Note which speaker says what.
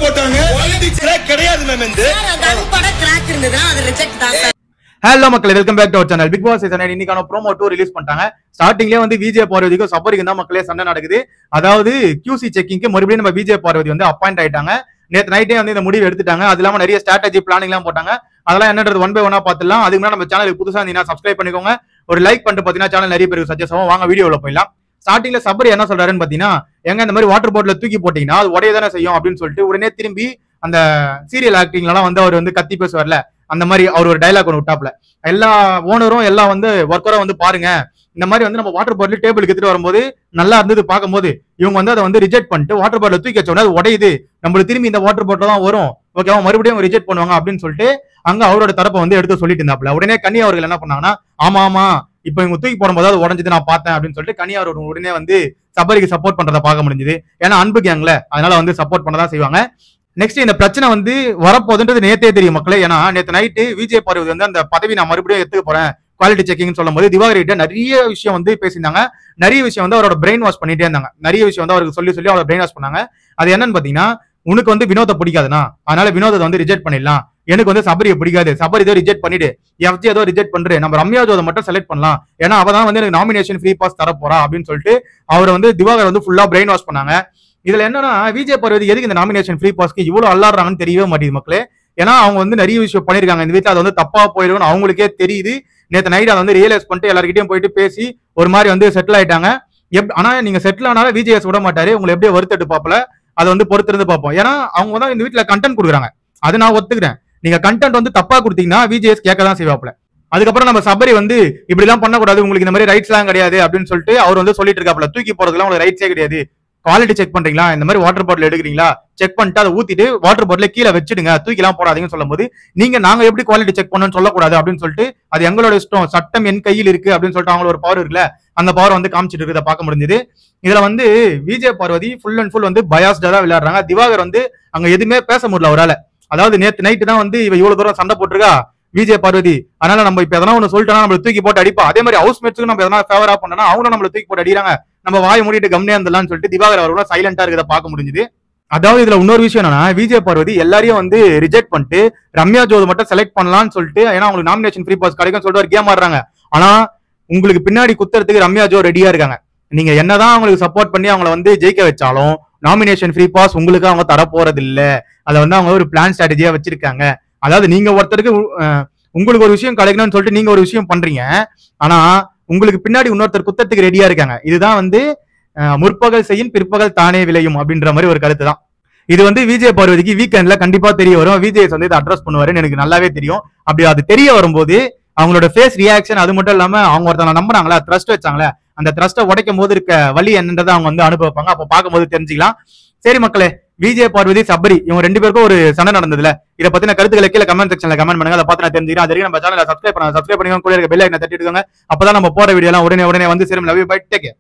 Speaker 1: போட்டாங்க கிடையாது ma'am.
Speaker 2: Hello மக்களே, welcome back to our channel. Bigg Boss season 9 இன்னைக்கான ப்ரோமோ 2 ரிலீஸ் பண்ணிட்டாங்க. ஸ்டார்டிங்லேயே வந்து விஜய் பார்வதிக்கும் சபரிக்கும் தான் மக்களே சண்டை நடக்குது. அதாவது QC செக்கிங்க்கு மறுபடியும் நம்ம விஜய் பார்வதி வந்து அப்பாயிண்ட் ஆயிட்டாங்க. நேற்று நைட்டே வந்து இந்த முடிவு எடுத்துட்டாங்க. அது இல்லாமல் நிறைய ஸ்ட்ராட்டஜி பிளானிங்லாம் போட்டாங்க. அதெல்லாம் என்னன்றது ஒன் பை ஒன்னா பார்த்துலாம். அதுக்கு முன்னாடி நம்ம சேனலுக்கு புதுசாக இருந்தீங்கன்னா சப்ஸ்கிரைப் பண்ணிக்கோங்க. ஒரு லைக் பண்ணிட்டு பார்த்தீங்கன்னா சேனல் நிறைய பேருக்கு சஜஸ்ட் ஆகும். வாங்க வீடியோவில் போயிடலாம். ஸ்டார்டிங்ல சபரி என்ன சொல்றாருன்னு பார்த்தீங்கன்னா, எங்க இந்த மாதிரி வாட்டர் பாட்டில தூக்கி போட்டீங்கன்னா அது உடைய தானே செய்யும் அப்படின்னு சொல்லிட்டு உடனே திரும்பி அந்த சீரியல் ஆக்டிங்லாம் வந்து அவர் வந்து கத்தி பேசுவார்ல, அந்த மாதிரி அவர் ஒரு டைலாக் ஒன்று விட்டாப்ல. எல்லா ஓனரும் எல்லாம் வந்து ஒர்க்கரும் வந்து பாருங்க, இந்த மாதிரி வந்து நம்ம வாட்டர் பாட்டில் டேபிளுக்கு எடுத்துட்டு வரும்போது நல்லா இருந்தது பார்க்கும்போது இவங்க வந்து அதை வந்து ரிஜெக்ட் பண்ணிட்டு வாட்டர் பாட்டில் தூக்கி வச்சோடனே அது உடையுது, நம்மளுக்கு திரும்பி இந்த வாட்டர் பாட்டில் தான் வரும், ஓகேவா, மறுபடியும் ரிஜெக்ட் பண்ணுவாங்க அப்படின்னு சொல்லிட்டு அங்க அவரோட தரப்பை வந்து எடுத்து சொல்லிட்டு இருந்தாப்ல. உடனே கனி அவர்கள் என்ன பண்ணாங்கன்னா, ஆமா ஆமா இப்ப இவங்க தூக்கி போடும்போது அது உடஞ்சது நான் பார்த்தேன் அப்படின்னு சொல்லிட்டு கனி அவர் உடனே வந்து சபரிக்கு சப்போர்ட் பண்றதை பார்க்க முடிஞ்சது. ஏன்னா அன்பு கேங்ல, அதனால வந்து சப்போர்ட் பண்ணதான் செய்வாங்க. நெக்ஸ்ட் இந்த பிரச்சனை வந்து வரப்போகுதுன்றது நேத்தே தெரியும் மக்களே. ஏன்னா நேற்று நைட்டு விஜய் பார்வதி வந்து அந்த பதவி நான் மறுபடியும் எடுத்துக்க போறேன் குவாலிட்டி செக்கிங் சொல்லும் போது திவாகர் கிட்ட நிறைய விஷயம் வந்து பேசியிருந்தாங்க. நிறைய விஷயம் வந்து அவரோட பிரெயின் வாஷ் பண்ணிட்டே இருந்தாங்க. நிறைய விஷயம் வந்து அவருக்கு சொல்லி சொல்லி அவரோட பிரெயின் வாஷ் பண்ணாங்க. அது என்னன்னு பாத்தீங்கன்னா, உனக்கு வந்து வினோதை பிடிக்காதுனா அதனால வினோதை வந்து ரிஜெக்ட் பண்ணிடலாம், எனக்கு வந்து சபரியை பிடிக்காது, சபரி ஏதோ ரிஜெக்ட் பண்ணிடு, FJ ஏதோ ரிஜெக்ட் பண்றேன், நம்ம ரம்யா ஜோதை மட்டும் செலக்ட் பண்ணலாம், ஏன்னா அவதான் வந்து எனக்கு நாமினேஷன் ஃப்ரீ பாஸ் தர போறா அப்படின்னு சொல்லிட்டு அவரை வந்து திவாகர் வந்து ஃபுல்லா பிரெயின் வாஷ் பண்ணாங்க. இதுல என்னன்னா, விஜய் பார்வதி எதுக்கு இந்த நாமினேஷன் ஃப்ரீ பாஸ்க்கு இவ்வளவு அல்லாடுறாங்கன்னு தெரியவே மாட்டேங்குது மக்களே. ஏன்னா அவங்க வந்து நிறைய விஷயம் பண்ணிருக்காங்க இந்த வீட்டுல, அது வந்து தப்பா போயிடும்னு அவங்களுக்கே தெரியுது. நேற்று நைட் அதை வந்து ரியலைஸ் பண்ணிட்டு எல்லாருக்கிட்டையும் போயிட்டு பேசி ஒரு மாதிரி வந்து செட்டில் ஆயிட்டாங்க. ஆனா நீங்க செட்டில் ஆனாலும் விஜய் விட மாட்டாரு, உங்களை எப்படியே வருத்தட்டு பாப்பல, அதை வந்து பொறுத்திருந்து பார்ப்போம். ஏன்னா அவங்க தான் இந்த வீட்டுல கண்டென்ட் கொடுக்குறாங்க, அது நான் ஒத்துக்கிறேன். நீங்க கண்டென்ட் வந்து தப்பா கொடுத்தீங்கன்னா விஜய் கேட்க தான் செய்வாப்ல. அதுக்கப்புறம் நம்ம சபரி வந்து இப்படி எல்லாம் பண்ணக்கூடாது, உங்களுக்கு இந்த மாதிரி ரைட்ஸ் எல்லாம் கிடையாது அப்படின்னு சொல்லிட்டு அவர் வந்து சொல்லிட்டு இருக்காப்ல. தூக்கி போறதுலாம் உங்களுக்கு ரைட்ஸே கிடையாது, குவாலிட்டி செக் பண்றீங்களா, இந்த மாதிரி வாட்டர் பாட்டில் எடுக்கிறீங்களா, செக் பண்ணிட்டு அதை ஊத்திட்டு வாட்டர் பாட்டில கீழே வச்சிடுங்க, தூக்கிலாம் போடாதீங்கன்னு சொல்லும் போது நாங்க எப்படி குவாலிட்டி செக் பண்ணணும்னு சொல்லக்கூடாது அப்படின்னு சொல்லிட்டு அது எங்களோட இஷ்டம், சட்டம் என் கையில் இருக்கு அப்படின்னு சொல்லிட்டு அவங்களோட ஒரு பவர் இருக்குல்ல, அந்த பவர் வந்து காமிச்சிட்டு இருக்கிறத பார்க்க முடிஞ்சது. இதுல வந்து Vijay Parvathi full and full வந்து பயாஸ்டா தான் விளையாடுறாங்க. திவாகர் வந்து அங்க எதுவுமே பேச முடியல அவரால். அதாவது நேற்று நைட்டு தான் வந்து இவ இவ்வளவு தூரம் சண்டை போட்டிருக்கா விஜய் பார்வதி, அதனால நம்ம இப்ப எதனா ஒண்ணு சொல்லிட்டோம்னா நம்மள தூக்கி போட்டு அடிப்பா. அதே மாதிரி ஹவுஸ் மேட்ஸ்க்கு நம்ம எதனா ஃபேவரா பண்ணா அவங்களும் நம்மள தூக்கி போட்டு அடிக்கிறாங்க, நம்ம வாயை மூடிட்டு கம்னே இருந்தலாம்னு சொல்லிட்டு திவாகர் அவர்களும் சைலண்டா இருக்கிறத பார்க்க முடிஞ்சது. அதாவது இதுல இன்னொரு விஷயம் என்னன்னா, விஜய் பார்வதி எல்லாரையும் வந்து ரிஜெக்ட் பண்ணிட்டு ரம்யா ஜோதி மட்டும் செலக்ட் பண்ணலாம்னு சொல்லிட்டு, ஏன்னா அவங்களுக்கு நாமினேஷன் ஃப்ரீ பாஸ் கிடைக்கும் சொல்லிட்டு ஒரு கேம் ஆடுறாங்க. ஆனா உங்களுக்கு பின்னாடி குத்துறதுக்கு ரம்யா ஜோ ரெடியா இருக்காங்க. நீங்க என்னதான் அவங்களுக்கு சப்போர்ட் பண்ணி அவங்கள வந்து ஜெயிக்க வச்சாலும் நாமினேஷன் ஃப்ரீ பாஸ் உங்களுக்கு அவங்க தர போறது இல்ல. அதை வந்து அவங்க ஒரு பிளான் ஸ்ட்ராட்டஜியா வச்சிருக்காங்க. அதாவது நீங்க ஒருத்தருக்கு உங்களுக்கு ஒரு விஷயம் கிடைக்கணும்னு சொல்லிட்டு நீங்க ஒரு விஷயம் பண்றீங்க, ஆனா உங்களுக்கு பின்னாடி இன்னொருத்தர் குத்தத்துக்கு ரெடியா இருக்காங்க. இதுதான் வந்து முற்பகல் செய்யும் பிற்பகல் தானே விளையும் அப்படின்ற மாதிரி ஒரு கருத்து தான். இது வந்து விஜய் பார்வதிக்கு வீக்கெண்ட்ல கண்டிப்பா தெரிய வரும். விஜய் வந்து இதை அட்ரஸ் பண்ணுவாருன்னு எனக்கு நல்லாவே தெரியும். அப்படி அது தெரிய வரும்போது அவங்களோட ஃபேஸ் ரியாக்ஷன், அது மட்டும் இல்லாம அவங்க ஒருத்தவங்க நம்புறாங்களா, ட்ரஸ்ட் வச்சாங்களே, அந்த ட்ரஸ்ட்டை உடைக்கும் போது இருக்க வழி என்னன்றதை அவங்க வந்து அனுபவிப்பாங்க. அப்ப பார்க்கும்போது தெரிஞ்சுக்கலாம். சரி மக்களே, விஜய் பார்வதி சபரி இவங்க ரெண்டு பேருக்கும் ஒரு சண்டை நடந்ததுல, இதை பத்தின கருத்துக்களை கீழே கமெண்ட் செக்ஷன்ல கமெண்ட் பண்ணுங்க. அதை பார்த்து நான் தெரிஞ்சுக்கிறேன். அது வரைக்கும் நம்ம சேனலை சப்ஸ்கிரைப் பண்ணுங்க, கூட இருக்க பெல் ஐக்கனை தட்டிட்டு இருக்காங்க. அப்பதான் நம்ம போற வீடியோ எல்லாம் உடனே வந்து சேரும். Love you, bye, take care.